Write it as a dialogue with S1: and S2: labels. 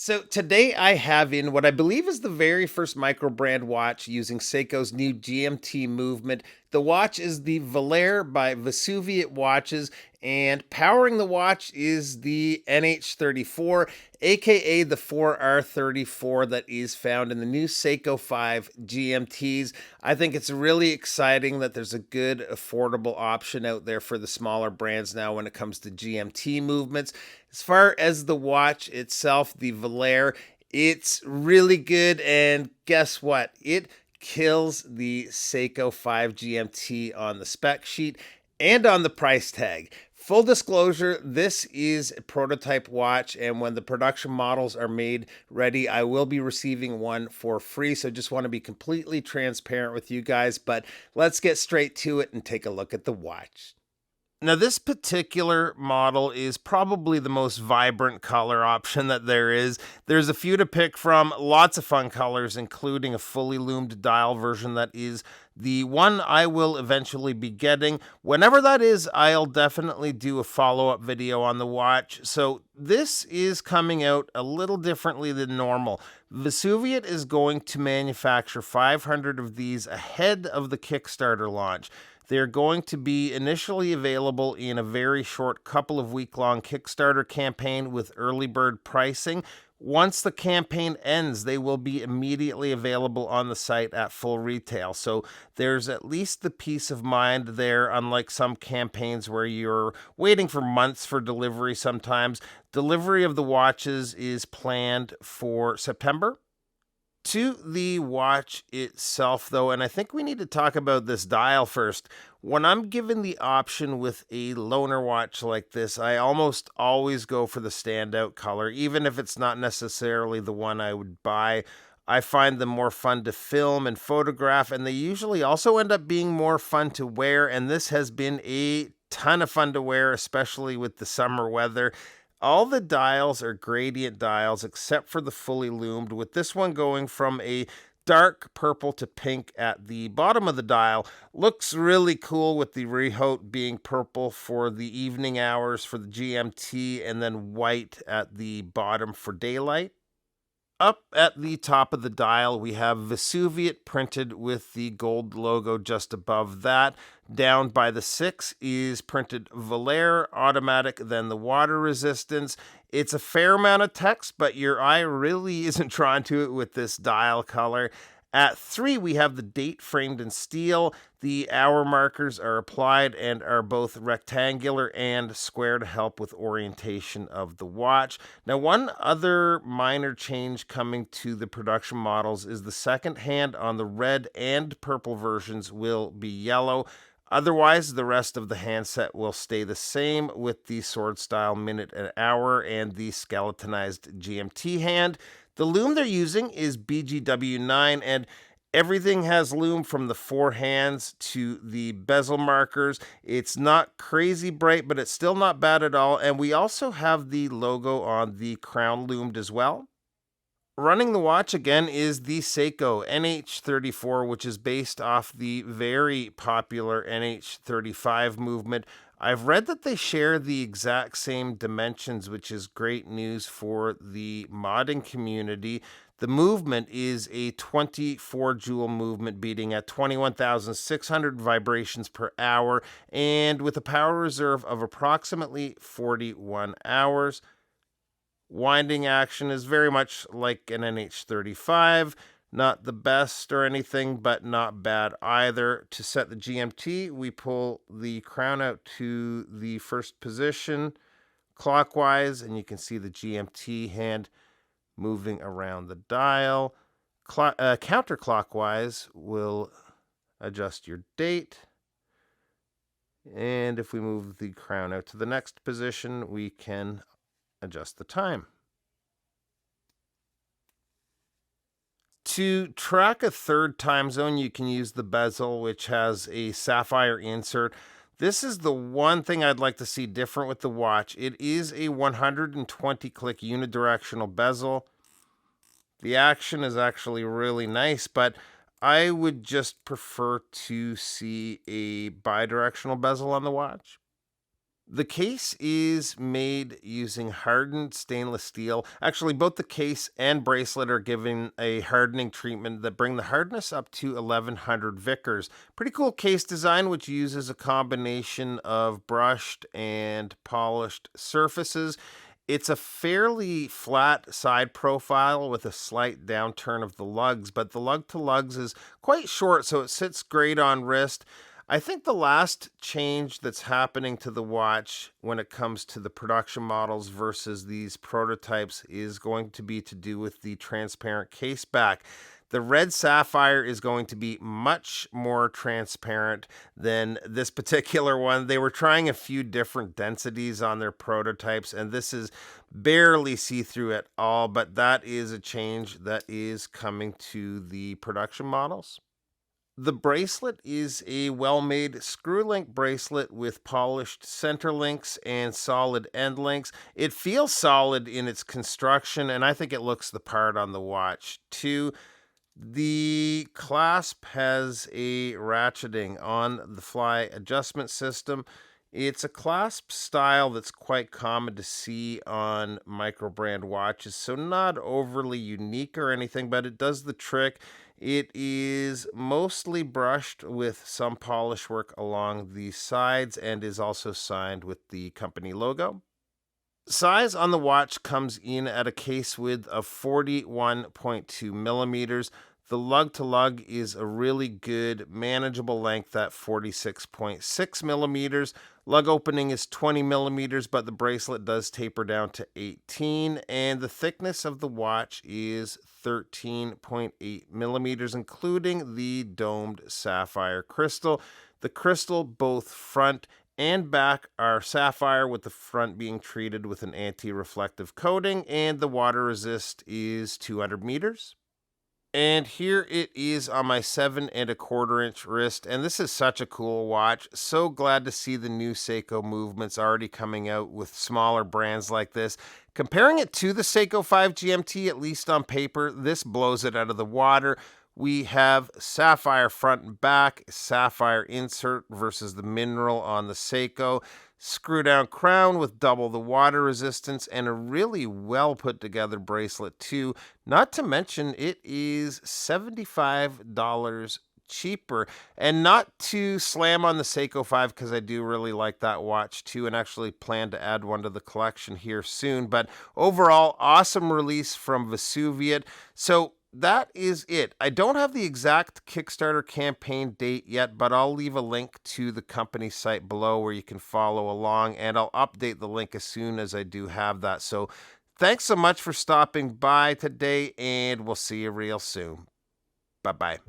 S1: So today I have in what I believe is the very first micro brand watch using Seiko's new GMT movement. The watch is the Volare by Vesuviate Watches, and powering the watch is the NH34, aka the 4R34 that is found in the new Seiko 5 GMTs. I think it's really exciting that there's a good, affordable option out there for the smaller brands now when it comes to GMT movements. As far as the watch itself, the Volare, it's really good. And guess what? It kills the Seiko 5 GMT on the spec sheet and on the price tag. Full disclosure, this is a prototype watch, and when the production models are made ready, I will be receiving one for free. So just want to be completely transparent with you guys, but let's get straight to it and take a look at the watch. Now, this particular model is probably the most vibrant color option that there is. There's a few to pick from, lots of fun colors, including a fully loomed dial version that is the one I will eventually be getting. Whenever that is, I'll definitely do a follow-up video on the watch. So this is coming out a little differently than normal. Vesuviate is going to manufacture 500 of these ahead of the Kickstarter launch. They're going to be initially available in a very short couple of week-long Kickstarter campaign with early bird pricing. Once the campaign ends, they will be immediately available on the site at full retail. So there's at least the peace of mind there, unlike some campaigns where you're waiting for months for delivery sometimes. Delivery of the watches is planned for September. To the watch itself, though, and I think we need to talk about this dial first. When I'm given the option with a loaner watch like this, I almost always go for the standout color, even if it's not necessarily the one I would buy. I find them more fun to film and photograph, and they usually also end up being more fun to wear, and this has been a ton of fun to wear, especially with the summer weather. All the dials are gradient dials except for the fully loomed, with this one going from a dark purple to pink at the bottom of the dial. Looks really cool with the rehaut being purple for the evening hours for the GMT and then white at the bottom for daylight. Up at the top of the dial, we have Vesuviate printed with the gold logo just above that. Down by the 6 is printed Volare, automatic, then the water resistance. It's a fair amount of text, but your eye really isn't drawn to it with this dial color. At 3, we have the date framed in steel. The hour markers are applied and are both rectangular and square to help with orientation of the watch. Now, one other minor change coming to the production models is the second hand on the red and purple versions will be yellow. Otherwise, the rest of the handset will stay the same with the sword style minute and hour and the skeletonized GMT hand. The loom they're using is BGW9, and everything has loom from the 4 hands to the bezel markers. It's not crazy bright, but it's still not bad at all. And we also have the logo on the crown loomed as well. Running the watch again is the Seiko NH34, which is based off the very popular NH35 movement. I've read that they share the exact same dimensions, which is great news for the modding community. The movement is a 24 joule movement beating at 21,600 vibrations per hour and with a power reserve of approximately 41 hours. Winding action is very much like an NH35. Not the best or anything, but not bad either. To set the GMT, we pull the crown out to the first position clockwise, and you can see the GMT hand moving around the dial. Counterclockwise will adjust your date. And if we move the crown out to the next position, we can adjust the time. To track a third time zone, you can use the bezel, which has a sapphire insert. This is the one thing I'd like to see different with the watch. It is a 120 click unidirectional bezel. The action is actually really nice, but I would just prefer to see a bidirectional bezel on the watch. The case is made using hardened stainless steel. Actually, both the case and bracelet are given a hardening treatment that bring the hardness up to 1100 Vickers. Pretty cool case design, which uses a combination of brushed and polished surfaces. It's a fairly flat side profile with a slight downturn of the lugs, but the lug to lugs is quite short, so it sits great on wrist. I think the last change that's happening to the watch when it comes to the production models versus these prototypes is going to be to do with the transparent case back. The red sapphire is going to be much more transparent than this particular one. They were trying a few different densities on their prototypes, and this is barely see-through at all, but that is a change that is coming to the production models. The bracelet is a well-made screw-link bracelet with polished center links and solid end links. It feels solid in its construction, and I think it looks the part on the watch too. The clasp has a ratcheting on the fly adjustment system. It's a clasp style that's quite common to see on micro brand watches, so not overly unique or anything, but it does the trick. It is mostly brushed with some polish work along the sides and is also signed with the company logo. Size on the watch comes in at a case width of 41.2 millimeters. The lug to lug is a really good, manageable length at 46.6 millimeters. Lug opening is 20 millimeters, but the bracelet does taper down to 18. And the thickness of the watch is 13.8 millimeters, including the domed sapphire crystal. The crystal, both front and back, are sapphire, with the front being treated with an anti-reflective coating, and the water resist is 200 meters. And here it is on my 7.25-inch wrist, and this is such a cool watch. So glad to see the new Seiko movements already coming out with smaller brands like this. Comparing it to the Seiko 5 GMT, at least on paper, this blows it out of the water. We have sapphire front and back, sapphire insert versus the mineral on the Seiko, screw down crown with double the water resistance, and a really well put together bracelet too. Not to mention it is $75 cheaper. And not to slam on the Seiko 5, because I do really like that watch too and actually plan to add one to the collection here soon. But overall, awesome release from Vesuviate. So that is it. I don't have the exact Kickstarter campaign date yet, but I'll leave a link to the company site below where you can follow along, and I'll update the link as soon as I do have that. So thanks so much for stopping by today, and we'll see you real soon. Bye-bye.